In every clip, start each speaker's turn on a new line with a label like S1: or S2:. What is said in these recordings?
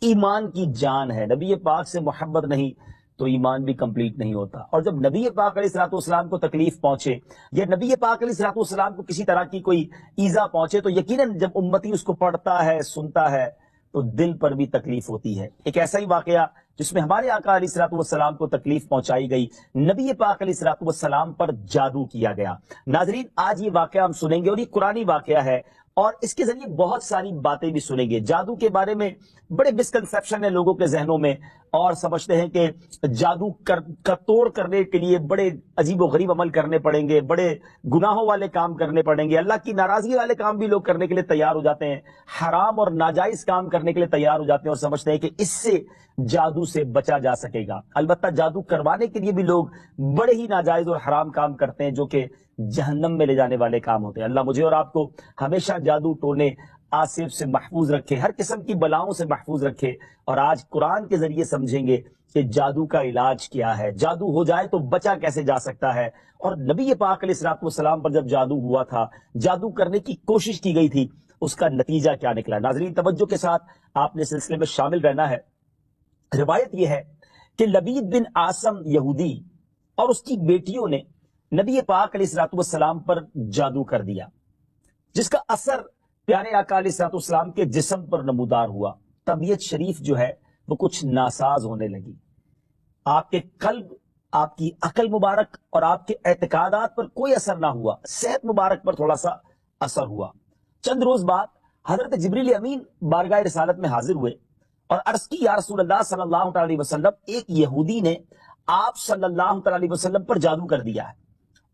S1: ایمان کی جان ہے. نبی پاک سے محبت نہیں تو ایمان بھی کمپلیٹ نہیں ہوتا. اور جب نبی پاک علیہ الصلوۃ والسلام کو تکلیف پہنچے یا نبی پاک علیہ الصلوۃ والسلام کو کسی طرح کی کوئی ایذا پہنچے تو یقیناً جب امتی اس کو پڑھتا ہے سنتا ہے تو دل پر بھی تکلیف ہوتی ہے. ایک ایسا ہی واقعہ جس میں ہمارے آقا علیہ الصلوۃ والسلام کو تکلیف پہنچائی گئی، نبی پاک علیہ الصلوۃ والسلام پر جادو کیا گیا. ناظرین آج یہ واقعہ ہم سنیں گے اور یہ قرآنی واقعہ ہے اور اس کے ذریعے بہت ساری باتیں بھی سنیں گے. جادو کے بارے میں بڑے مسکنسیپشن ہیں لوگوں کے ذہنوں میں اور سمجھتے ہیں کہ جادو کا توڑ کرنے کے لیے بڑے عجیب و غریب عمل کرنے پڑیں گے، بڑے گناہوں والے کام کرنے پڑیں گے، اللہ کی ناراضگی والے کام بھی لوگ کرنے کے لیے تیار ہو جاتے ہیں، حرام اور ناجائز کام کرنے کے لیے تیار ہو جاتے ہیں اور سمجھتے ہیں کہ اس سے جادو سے بچا جا سکے گا. البتہ جادو کروانے کے لیے بھی لوگ بڑے ہی ناجائز اور حرام کام کرتے ہیں جو کہ جہنم میں لے جانے والے کام ہوتے ہیں. اللہ مجھے اور آپ کو ہمیشہ جادو ٹونے آصف سے محفوظ رکھے، ہر قسم کی بلاؤں سے محفوظ رکھے. اور آج قرآن کے ذریعے سمجھیں گے کہ جادو کا علاج کیا ہے، جادو ہو جائے تو بچا کیسے جا سکتا ہے. اور نبی پاک علیہ الصلوۃ والسلام پر جب جادو ہوا تھا، جادو کرنے کی کوشش کی گئی تھی، اس کا نتیجہ کیا نکلا. ناظرین توجہ کے ساتھ آپ نے سلسلے میں شامل رہنا ہے. روایت یہ ہے کہ لبید بن عاصم یہودی اور اس کی بیٹیوں نے نبی پاک علیہ الصلوۃ والسلام پر جادو کر دیا، جس کا اثر پیارے آقا علیہ الصلوۃ والسلام کے جسم پر نمودار ہوا. طبیعت شریف جو ہے وہ کچھ ناساز ہونے لگی. آپ کے قلب، آپ کی عقل مبارک اور آپ کے اعتقادات پر کوئی اثر نہ ہوا، صحت مبارک پر تھوڑا سا اثر ہوا. چند روز بعد حضرت جبریل امین بارگاہ رسالت میں حاضر ہوئے اور عرض کی یا رسول اللہ صلی اللہ علیہ وسلم، ایک یہودی نے آپ صلی اللہ علیہ وسلم پر جادو کر دیا ہے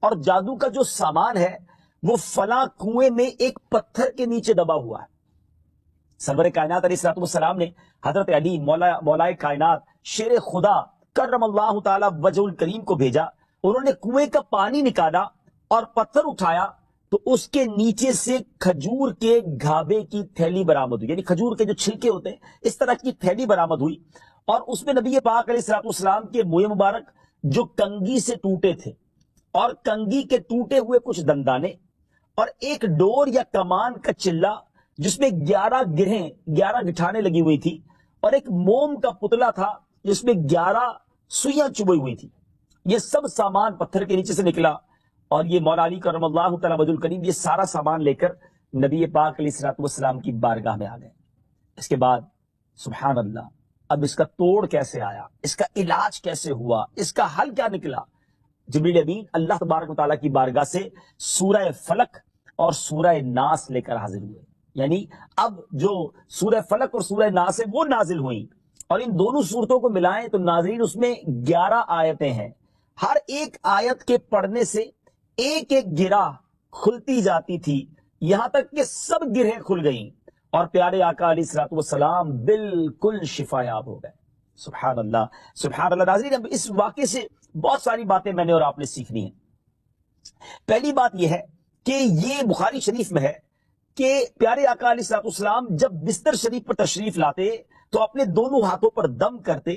S1: اور جادو کا جو سامان ہے وہ فلاں کنویں میں ایک پتھر کے نیچے دبا ہوا ہے. سرور کائنات علیہ الصلوۃ والسلام نے حضرت علی مولائے کائنات شیر خدا کرم اللہ تعالی وجہ الکریم کو بھیجا. انہوں نے کنویں کا پانی نکالا اور پتھر اٹھایا تو اس کے نیچے سے کھجور کے گھابے کی تھیلی برآمد ہوئی، یعنی کھجور کے جو چھلکے ہوتے ہیں اس طرح کی تھیلی برآمد ہوئی اور اس میں نبی پاک علیہ الصلوۃ والسلام کے منہ مبارک جو کنگھی سے ٹوٹے تھے اور کنگھی کے ٹوٹے ہوئے کچھ دندانے اور ایک ڈور یا کمان کا چلہ جس میں 11 گٹھانے لگی ہوئی تھی اور ایک موم کا پتلا تھا جس میں 11 سوئیاں چبھی ہوئی تھی. یہ سب سامان پتھر کے نیچے سے نکلا اور یہ مولا علی کرم اللہ تعالی وجہ الکریم یہ سارا سامان لے کر نبی پاک علیہ الصلوۃ والسلام کی بارگاہ میں آ گئے. اس کے بعد سبحان اللہ، اب اس کا توڑ کیسے آیا، اس کا علاج کیسے ہوا، اس کا حل کیا نکلا. جبریل امین اللہ تبارک و تعالیٰ کی بارگاہ سے سورہ فلق اور سورہ ناس لے کر حاضر ہوئے. یعنی اب جو سورہ فلق اور سورہ ناس ہے وہ نازل ہوئیں اور ان دونوں صورتوں کو ملائیں تو ناظرین اس میں 11 آیتیں ہیں. ہر ایک آیت کے پڑھنے سے ایک ایک گرہ کھلتی جاتی تھی، یہاں تک کہ سب گرہیں کھل گئیں اور پیارے آقا علیہ الصلوۃ والسلام بالکل شفا یاب ہو گئے. سبحان اللہ سبحان اللہ. ناظرین اب اس واقعے سے بہت ساری باتیں میں نے اور آپ نے سیکھنی ہیں. پہلی بات یہ ہے کہ یہ بخاری شریف میں ہے کہ پیارے آقا علیہ الصلوۃ والسلام جب بستر شریف پر تشریف لاتے تو اپنے دونوں ہاتھوں پر دم کرتے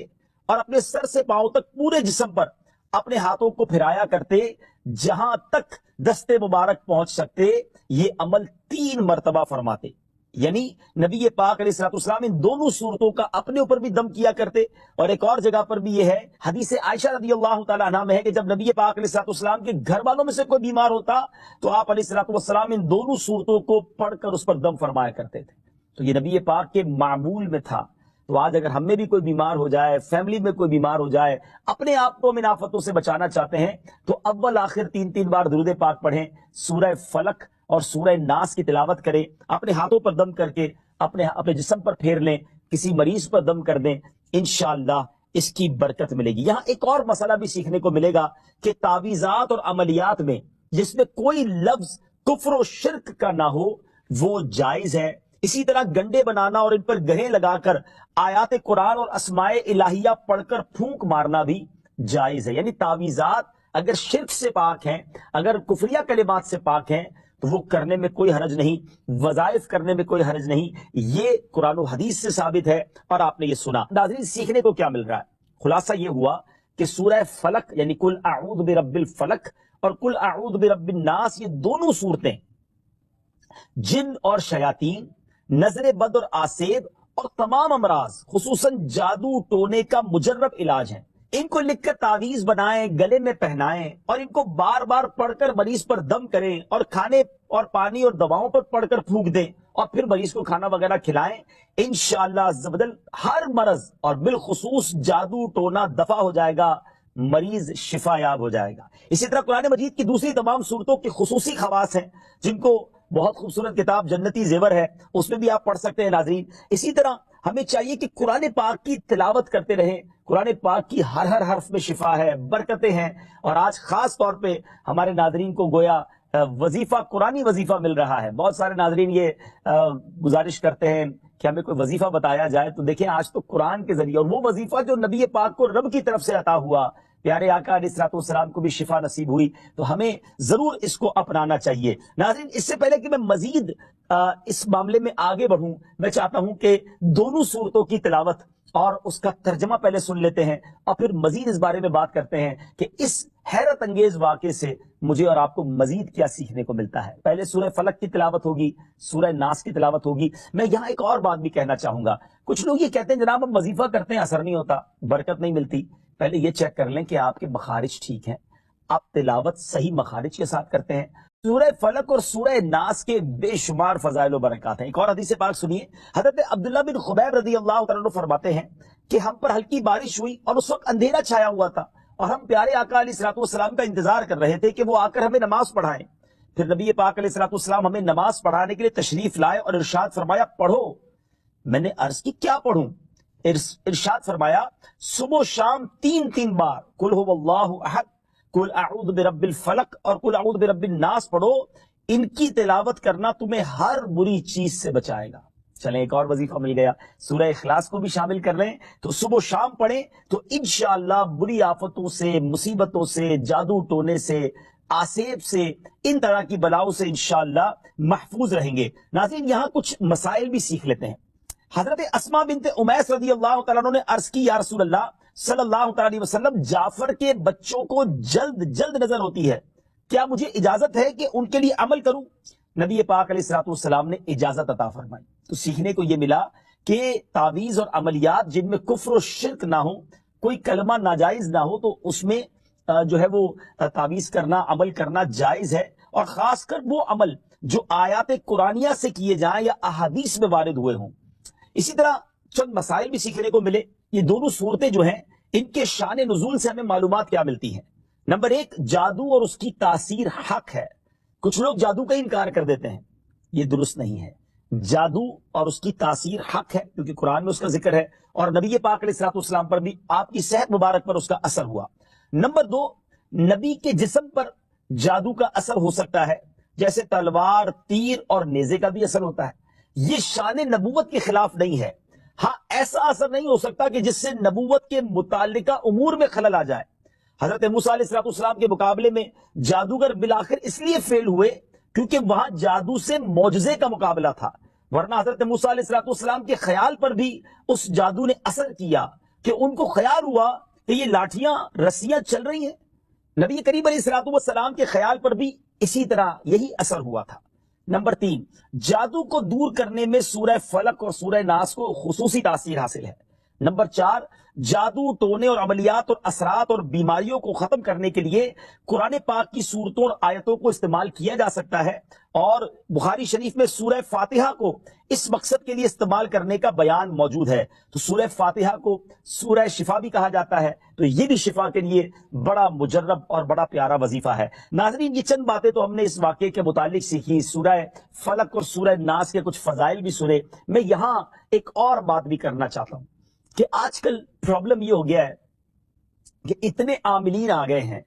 S1: اور اپنے سر سے پاؤں تک پورے جسم پر اپنے ہاتھوں کو پھیرایا کرتے جہاں تک دستے مبارک پہنچ سکتے. یہ عمل 3 مرتبہ فرماتے. یعنی نبی پاک علیہ الصلوۃ والسلام ان دونوں صورتوں کا اپنے اوپر بھی دم کیا کرتے. اور ایک اور جگہ پر بھی یہ ہے، حدیث عائشہ رضی اللہ تعالی عنہا میں ہے کہ جب نبی پاک علیہ الصلوۃ والسلام کے گھر والوں میں سے کوئی بیمار ہوتا تو آپ علیہ الصلوۃ والسلام ان دونوں صورتوں کو پڑھ کر اس پر دم فرمایا کرتے تھے. تو یہ نبی پاک کے معمول میں تھا. تو آج اگر ہم میں بھی کوئی بیمار ہو جائے، فیملی میں کوئی بیمار ہو جائے، اپنے آپ کو ان آفتوں سے بچانا چاہتے ہیں تو اول آخر 3 بار درود پاک پڑھیں، سورہ فلق اور سورہ ناس کی تلاوت کریں، اپنے ہاتھوں پر دم کر کے اپنے جسم پر پھیر لیں، کسی مریض پر دم کر دیں، انشاءاللہ اس کی برکت ملے گی. یہاں ایک اور مسئلہ بھی سیکھنے کو ملے گا کہ تعویذات اور عملیات میں جس میں کوئی لفظ کفر و شرک کا نہ ہو وہ جائز ہے. اسی طرح گنڈے بنانا اور ان پر گرہیں لگا کر آیات قرآن اور اسماء الہیہ پڑھ کر پھونک مارنا بھی جائز ہے. یعنی تعویذات اگر شرک سے پاک ہیں، اگر کفریہ کلمات سے پاک ہیں تو وہ کرنے میں کوئی حرج نہیں، وظائف کرنے میں کوئی حرج نہیں. یہ قرآن و حدیث سے ثابت ہے اور آپ نے یہ سنا. ناظرین سیکھنے کو کیا مل رہا ہے؟ خلاصہ یہ ہوا کہ سورہ فلق یعنی قل اعوذ برب الفلق اور قل اعوذ برب الناس، یہ دونوں صورتیں جن اور شیاطین، نظر بد اور آسیب اور تمام امراض خصوصاً جادو ٹونے کا مجرب علاج ہیں۔ ان کو لکھ کر تعویذ بنائیں، گلے میں پہنائیں اور ان کو بار بار پڑھ کر مریض پر دم کریں اور کھانے اور پانی اور دواؤں پر پڑھ کر پھونک دیں اور پھر مریض کو کھانا وغیرہ کھلائیں۔ انشاءاللہ عز و جل ہر مرض اور بالخصوص جادو ٹونا دفع ہو جائے گا، مریض شفا یاب ہو جائے گا۔ اسی طرح قرآن مجید کی دوسری تمام صورتوں کی خصوصی خواص ہیں جن کو بہت خوبصورت کتاب جنتی زیور ہے، اس میں بھی آپ پڑھ سکتے ہیں ناظرین۔ اسی طرح ہمیں چاہیے کہ قرآن پاک کی تلاوت کرتے رہیں۔ قرآن پاک کی ہر حرف میں شفا ہے، برکتیں ہیں، اور آج خاص طور پہ ہمارے ناظرین کو گویا وظیفہ، قرآنی وظیفہ مل رہا ہے۔ بہت سارے ناظرین یہ گزارش کرتے ہیں کہ ہمیں کوئی وظیفہ بتایا جائے، تو دیکھیں آج تو قرآن کے ذریعے، اور وہ وظیفہ جو نبی پاک کو رب کی طرف سے عطا ہوا، پیارے آقا علیہ الصلوۃ والسلام کو بھی شفا نصیب ہوئی، تو ہمیں ضرور اس کو اپنانا چاہیے۔ ناظرین، اس سے پہلے کہ میں مزید اس معاملے میں آگے بڑھوں، میں چاہتا ہوں کہ دونوں صورتوں کی تلاوت اور اس کا ترجمہ پہلے سن لیتے ہیں اور پھر مزید اس بارے میں بات کرتے ہیں کہ اس حیرت انگیز واقعے سے مجھے اور آپ کو مزید کیا سیکھنے کو ملتا ہے۔ پہلے سورہ فلق کی تلاوت ہوگی، سورہ ناس کی تلاوت ہوگی۔ میں یہاں ایک اور بات بھی کہنا چاہوں گا۔ کچھ لوگ یہ کہتے ہیں جناب ہم وظیفہ کرتے ہیں، اثر نہیں ہوتا، برکت نہیں ملتی۔ پہلے یہ چیک کر لیں کہ آپ کے مخارج ٹھیک ہیں، آپ تلاوت صحیح مخارج کے ساتھ کرتے ہیں۔ سورہ فلق اور سورہ ناس کے بے شمار فضائل و برکات ہیں۔ ایک اور حدیث پاک سنیے، حضرت عبداللہ بن خبیب رضی اللہ تعالیٰ عنہ فرماتے ہیں کہ ہم پر ہلکی بارش ہوئی اور اس وقت اندھیرا چھایا ہوا تھا، اور ہم پیارے آقا علیہ الصلوۃ والسلام کا انتظار کر رہے تھے کہ وہ آ کر ہمیں نماز پڑھائیں۔ پھر نبی پاک علیہ الصلوۃ والسلام ہمیں نماز پڑھانے کے لیے تشریف لائے اور ارشاد فرمایا پڑھو۔ میں نے عرض کی کیا پڑھوں؟ ارشاد فرمایا صبح و شام 3 بار قل هو اللہ احد، قل اعوذ برب الفلق اور قل اعوذ برب الناس پڑھو، ان کی تلاوت کرنا تمہیں ہر بری چیز سے بچائے گا۔ چلیں ایک اور وظیفہ مل گیا، سورہ اخلاص کو بھی شامل کر لیں تو صبح و شام پڑھیں تو انشاءاللہ بری آفتوں سے، مصیبتوں سے، جادو ٹونے سے، آسیب سے، ان طرح کی بلاؤں سے انشاءاللہ محفوظ رہیں گے۔ ناظرین، یہاں کچھ مسائل بھی سیکھ لیتے ہیں۔ حضرت اسماء بنت امیس رضی اللہ تعالیٰ عنہ نے عرض کی یا رسول اللہ صلی اللہ تعالیٰ علیہ وسلم، جعفر کے بچوں کو جلد نظر ہوتی ہے، کیا مجھے اجازت ہے کہ ان کے لیے عمل کروں؟ نبی پاک علیہ الصلوۃ والسلام نے اجازت عطا فرمائی۔ تو سیکھنے کو یہ ملا کہ تعویذ اور عملیات جن میں کفر و شرک نہ ہو، کوئی کلمہ ناجائز نہ ہو، تو اس میں جو ہے وہ تعویذ کرنا، عمل کرنا جائز ہے، اور خاص کر وہ عمل جو آیات قرآنیہ سے کیے جائیں یا احادیث میں وارد ہوئے ہوں۔ اسی طرح چند مسائل بھی سیکھنے کو ملے۔ یہ دونوں صورتیں جو ہیں ان کے شان نزول سے ہمیں معلومات کیا ملتی ہیں۔ نمبر 1، جادو اور اس کی تاثیر حق ہے۔ کچھ لوگ جادو کا انکار کر دیتے ہیں، یہ درست نہیں ہے۔ جادو اور اس کی تاثیر حق ہے کیونکہ قرآن میں اس کا ذکر ہے، اور نبی پاک علیہ الصلوۃ والسلام پر بھی آپ کی صحت مبارک پر اس کا اثر ہوا۔ نمبر 2، نبی کے جسم پر جادو کا اثر ہو سکتا ہے، جیسے تلوار، تیر اور نیزے کا بھی اثر ہوتا ہے۔ یہ شان نبوت کے خلاف نہیں ہے۔ ہاں، ایسا اثر نہیں ہو سکتا کہ جس سے نبوت کے متعلقہ امور میں خلل آ جائے۔ حضرت موسیٰ علیہ الصلوۃ والسلام کے مقابلے میں جادوگر بالآخر اس لیے فیل ہوئے کیونکہ وہاں جادو سے معجزے کا مقابلہ تھا، ورنہ حضرت موسیٰ علیہ الصلوۃ والسلام کے خیال پر بھی اس جادو نے اثر کیا کہ ان کو خیال ہوا کہ یہ لاٹھیاں، رسیاں چل رہی ہیں۔ نبی کریم علیہ الصلوۃ والسلام کے خیال پر بھی اسی طرح یہی اثر ہوا تھا۔ نمبر 3، جادو کو دور کرنے میں سورہ فلق اور سورہ ناس کو خصوصی تاثیر حاصل ہے۔ نمبر 4، جادو ٹونے اور عملیات اور اثرات اور بیماریوں کو ختم کرنے کے لیے قرآن پاک کی صورتوں اور آیتوں کو استعمال کیا جا سکتا ہے، اور بخاری شریف میں سورہ فاتحہ کو اس مقصد کے لیے استعمال کرنے کا بیان موجود ہے۔ تو سورہ فاتحہ کو سورہ شفا بھی کہا جاتا ہے، تو یہ بھی شفا کے لیے بڑا مجرب اور بڑا پیارا وظیفہ ہے۔ ناظرین، یہ چند باتیں تو ہم نے اس واقعے کے متعلق سیکھی، سورہ فلق اور سورہ ناس کے کچھ فضائل بھی سنے۔ میں یہاں ایک اور بات بھی کرنا چاہتا ہوں کہ آج کل پرابلم یہ ہو گیا ہے کہ اتنے عاملین آ گئے ہیں،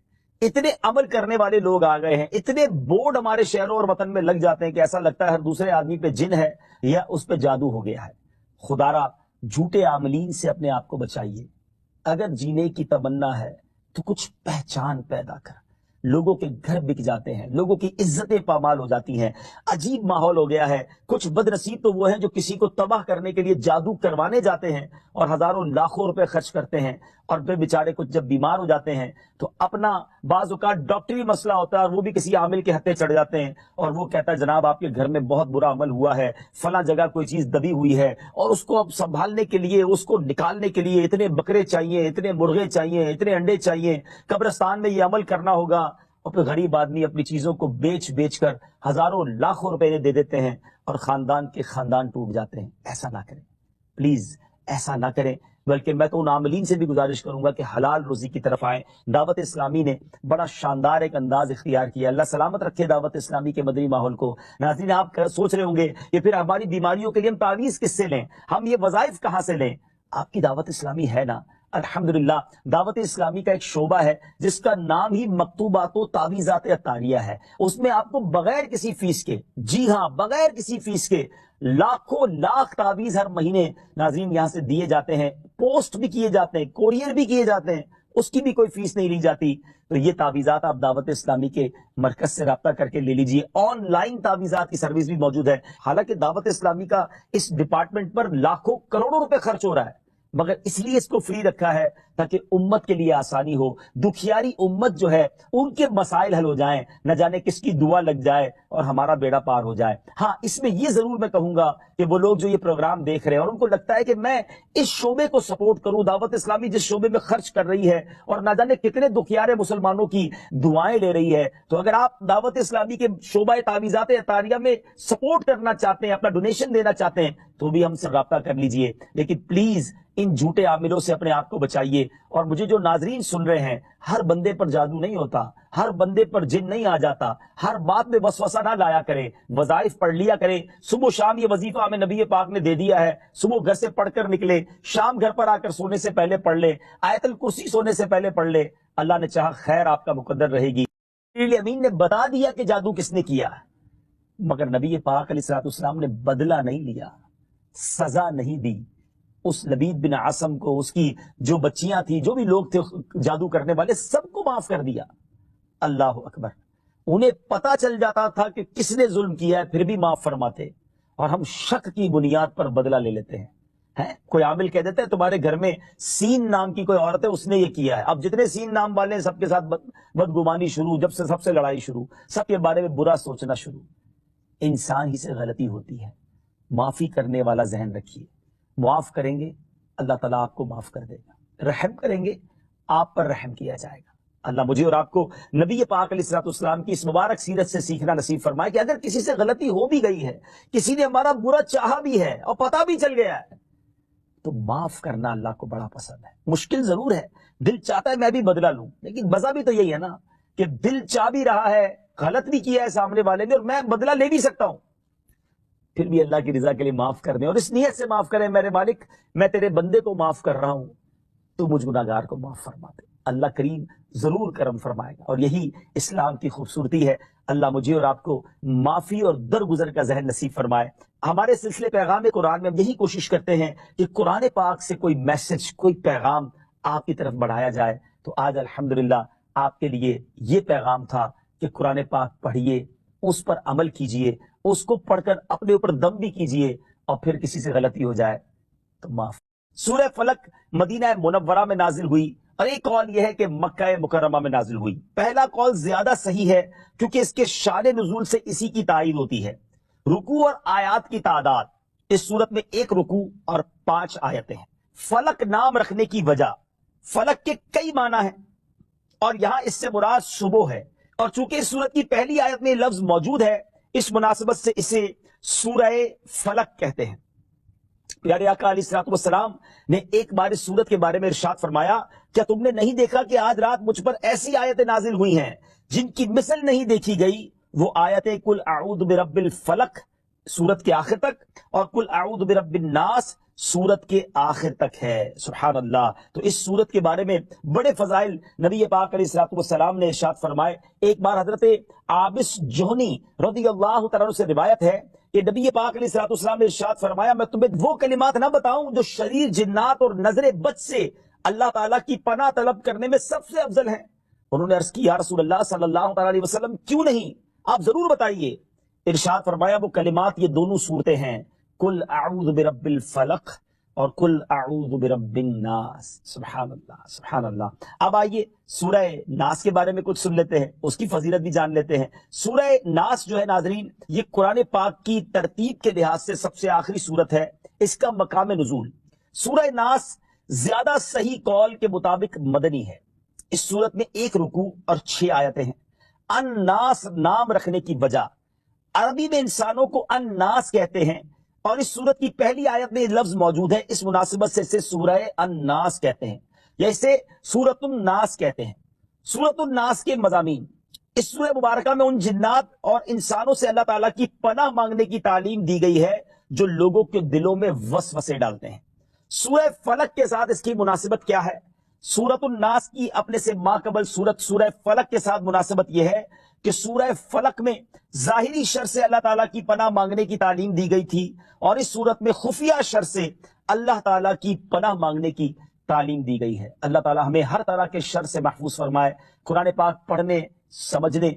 S1: اتنے عمل کرنے والے لوگ آ گئے ہیں، اتنے بورڈ ہمارے شہروں اور وطن میں لگ جاتے ہیں کہ ایسا لگتا ہے ہر دوسرے آدمی پہ جن ہے یا اس پہ جادو ہو گیا ہے۔ خدارا، جھوٹے عاملین سے اپنے آپ کو بچائیے۔ اگر جینے کی تمنا ہے تو کچھ پہچان پیدا کر۔ لوگوں کے گھر بک جاتے ہیں، لوگوں کی عزتیں پامال ہو جاتی ہیں، عجیب ماحول ہو گیا ہے۔ کچھ بد نصیب تو وہ ہیں جو کسی کو تباہ کرنے کے لیے جادو کروانے جاتے ہیں اور ہزاروں لاکھوں روپے خرچ کرتے ہیں، اور پھر بیچارے کچھ جب بیمار ہو جاتے ہیں تو اپنا بعض اوقات ڈاکٹری مسئلہ ہوتا ہے اور وہ بھی کسی عامل کے ہتھے چڑھ جاتے ہیں اور وہ کہتا ہے جناب آپ کے گھر میں بہت برا عمل ہوا ہے، فلاں جگہ کوئی چیز دبی ہوئی ہے، اور اس کو اب سنبھالنے کے لیے، اس کو نکالنے کے لیے اتنے بکرے چاہیے، اتنے مرغے چاہیے، اتنے انڈے چاہیے، قبرستان میں یہ عمل کرنا ہوگا، اور پھر غریب آدمی اپنی چیزوں کو بیچ کر ہزاروں لاکھوں روپے دے دیتے ہیں اور خاندان کے خاندان ٹوٹ جاتے ہیں۔ ایسا نہ کریں پلیز، ایسا نہ کریں، بلکہ میں تو ان عاملین سے بھی گزارش کروں گا کہ حلال روزی کی طرف آئیں۔ دعوت اسلامی نے بڑا شاندار ایک انداز اختیار کیا، اللہ سلامت رکھے دعوت اسلامی کے مدنی ماحول کو۔ ناظرین آپ سوچ رہے ہوں گے کہ پھر ہماری بیماریوں کے لیے ہم تعویذ کس سے لیں، ہم یہ وظائف کہاں سے لیں؟ آپ کی دعوت اسلامی ہے نا، الحمدللہ دعوت اسلامی کا ایک شعبہ ہے جس کا نام ہی مکتوبات و تعویذات عطاریہ ہے۔ اس میں آپ کو بغیر کسی فیس کے، جی ہاں بغیر کسی فیس کے، لاکھوں لاکھ تعویذ ہر مہینے ناظرین یہاں سے دیے جاتے ہیں، پوسٹ بھی کیے جاتے ہیں، کوریئر بھی کیے جاتے ہیں، اس کی بھی کوئی فیس نہیں لی جاتی۔ تو یہ تعویذات آپ دعوت اسلامی کے مرکز سے رابطہ کر کے لے لیجئے۔ آن لائن تعویذات کی سروس بھی موجود ہے۔ حالانکہ دعوت اسلامی کا اس ڈپارٹمنٹ پر لاکھوں کروڑوں روپے خرچ ہو رہا ہے، مگر اس لیے اس کو فری رکھا ہے تاکہ امت کے لیے آسانی ہو، دکھیاری امت جو ہے ان کے مسائل حل ہو جائیں، نہ جانے کس کی دعا لگ جائے اور ہمارا بیڑا پار ہو جائے۔ ہاں اس میں یہ ضرور میں کہوں گا کہ وہ لوگ جو یہ پروگرام دیکھ رہے ہیں اور ان کو لگتا ہے کہ میں اس شعبے کو سپورٹ کروں، دعوت اسلامی جس شعبے میں خرچ کر رہی ہے اور نہ جانے کتنے دکھیارے مسلمانوں کی دعائیں لے رہی ہے، تو اگر آپ دعوت اسلامی کے شعبہ تعویذات عطاریہ میں سپورٹ کرنا چاہتے ہیں، اپنا ڈونیشن دینا چاہتے ہیں، تو بھی ہم سے رابطہ کر لیجئے۔ لیکن پلیز ان جھوٹے عاملوں سے اپنے آپ کو بچائیے۔ اور مجھے جو ناظرین سن رہے ہیں، ہر بندے پر جادو نہیں ہوتا، ہر بندے پر جن نہیں آ جاتا، ہر بات میں وسوسہ نہ لایا کرے، وظائف پڑھ لیا کرے۔ صبح و شام یہ وظیفہ ہمیں نبی پاک نے دے دیا ہے، صبح گھر سے پڑھ کر نکلے، شام گھر پر آ کر سونے سے پہلے پڑھ لے، آیت الکرسی سونے سے پہلے پڑھ لے، اللہ نے چاہا خیر آپ کا مقدر رہے گی۔ امین نے بتا دیا کہ جادو کس نے کیا، مگر نبی پاک علیہ السلام نے بدلہ نہیں لیا، سزا نہیں دی۔ اس لبید بن عاصم کو، اس کی جو بچیاں تھی، جو بھی لوگ تھے جادو کرنے والے، سب کو معاف کر دیا۔ اللہ اکبر۔ انہیں پتا چل جاتا تھا کہ کس نے ظلم کیا ہے، پھر بھی معاف فرماتے، اور ہم شک کی بنیاد پر بدلہ لے لیتے ہیں۔ کوئی عامل کہہ دیتا ہے تمہارے گھر میں سین نام کی کوئی عورت ہے، اس نے یہ کیا ہے، اب جتنے سین نام والے ہیں سب کے ساتھ بدگمانی شروع، جب سے سب سے لڑائی شروع، سب کے بارے میں برا سوچنا شروع۔ انسان ہی سے غلطی ہوتی ہے، معافی کرنے والا ذہن رکھیے، معاف کریں گے اللہ تعالیٰ آپ کو معاف کر دے گا، رحم کریں گے آپ پر رحم کیا جائے گا۔ اللہ مجھے اور آپ کو نبی پاک علیہ السلام کی اس مبارک سیرت سے سیکھنا نصیب فرمائے کہ اگر کسی سے غلطی ہو بھی گئی ہے، کسی نے ہمارا برا چاہا بھی ہے اور پتہ بھی چل گیا ہے، تو معاف کرنا اللہ کو بڑا پسند ہے۔ مشکل ضرور ہے، دل چاہتا ہے میں بھی بدلہ لوں، لیکن مزہ بھی تو یہی ہے نا کہ دل چاہ بھی رہا ہے، غلط بھی کیا ہے سامنے والے نے، اور میں بدلہ لے بھی سکتا ہوں، پھر بھی اللہ کی رضا کے لیے معاف کر دیں، اور اس نیت سے معاف کریں میرے مالک میں تیرے بندے کو معاف کر رہا ہوں، تو مجھ گناہگار کو معاف فرما دے۔ اللہ کریم ضرور کرم فرمائے گا، اور یہی اسلام کی خوبصورتی ہے۔ اللہ مجھے اور آپ کو معافی اور درگزر کا ذہن نصیب فرمائے۔ ہمارے سلسلے پیغام قرآن میں ہم یہی کوشش کرتے ہیں کہ قرآن پاک سے کوئی میسج، کوئی پیغام آپ کی طرف بڑھایا جائے۔ تو آج الحمدللہ آپ کے لیے یہ پیغام تھا کہ قرآن پاک پڑھیے، اس پر عمل کیجئے، اس کو پڑھ کر اپنے اوپر دم بھی کیجئے، اور پھر کسی سے غلطی ہو جائے تو معاف۔ سورہ فلق مدینہ منورہ میں نازل ہوئی، اور ایک قول یہ ہے کہ مکہ مکرمہ میں نازل ہوئی۔ پہلا قول زیادہ صحیح ہے کیونکہ اس کے شان نزول سے اسی کی تائید ہوتی ہے۔ رکوع اور آیات کی تعداد، اس صورت میں 1 رکوع اور 5 آیتیں ہیں۔ فلق نام رکھنے کی وجہ، فلق کے کئی معنی ہیں، اور یہاں اس سے مراد صبح ہے، اور چونکہ اس صورت کی پہلی آیت میں لفظ موجود ہے، اس مناسبت سے اسے سورہ فلق کہتے ہیں۔ پیارے آقا علیہ السلام نے ایک بار اس سورت کے بارے میں ارشاد فرمایا، کیا تم نے نہیں دیکھا کہ آج رات مجھ پر ایسی آیتیں نازل ہوئی ہیں جن کی مثل نہیں دیکھی گئی؟ وہ آیتیں قل اعوذ برب الفلق سورت کے آخر تک، اور قل اعوذ برب الناس سورت کے آخر تک ہے۔ سبحان اللہ۔ تو اس سورت کے بارے میں بڑے فضائل نبی پاک علیہ السلام نے ارشاد فرمائے۔ ایک بار حضرت عابس جوہنی رضی اللہ تعالیٰ عنہ سے روایت ہے کہ نبی پاک علیہ السلام نے ارشاد فرمایا، میں تمہیں وہ کلمات نہ بتاؤں جو شریر جنات اور نظر بد سے اللہ تعالیٰ کی پناہ طلب کرنے میں سب سے افضل ہیں؟ انہوں نے عرض کی یا رسول اللہ صلی اللہ علیہ وسلم کیوں نہیں، آپ ضرور بتائیے۔ ارشاد فرمایا وہ کلمات یہ دونوں صورتیں ہیں، قل اعوذ برب الفلق اور کل اعوذ برب الناس. سبحان اللہ سبحان اللہ. اب آئیے سورہ ناس کے بارے میں کچھ سن لیتے ہیں، اس کی فضیلت بھی جان لیتے ہیں. سورہ ناس جو ہے ناظرین، یہ قرآن پاک کی ترتیب کے لحاظ سے سب سے آخری سورت ہے. اس کا مقام نزول سورہ ناس زیادہ صحیح قول کے مطابق مدنی ہے. اس سورت میں 1 رکوع اور 6 آیتیں ہیں. الناس نام رکھنے کی وجہ، عربی میں انسانوں کو الناس کہتے ہیں، اور اس سورت کی پہلی آیت میں یہ لفظ موجود ہے. اس مناسبت سے اسے سورہ الناس کہتے ہیں یا اسے سورۃ الناس کہتے ہیں. سورۃ الناس کے مضامین، اس سورہ مبارکہ میں ان جنات اور انسانوں سے اللہ تعالیٰ کی پناہ مانگنے کی تعلیم دی گئی ہے جو لوگوں کے دلوں میں وسوسے ڈالتے ہیں. سورہ فلق کے ساتھ اس کی مناسبت کیا ہے؟ سورۃ الناس کی اپنے سے ماقبل سورت سورہ فلق کے ساتھ مناسبت یہ ہے کہ سورہ فلق میں ظاہری شر سے اللہ تعالیٰ کی پناہ مانگنے کی تعلیم دی گئی تھی، اور اس سورت میں خفیہ شر سے اللہ تعالیٰ کی پناہ مانگنے کی تعلیم دی گئی ہے. اللہ تعالیٰ ہمیں ہر طرح کے شر سے محفوظ فرمائے. قرآن پاک پڑھنے، سمجھنے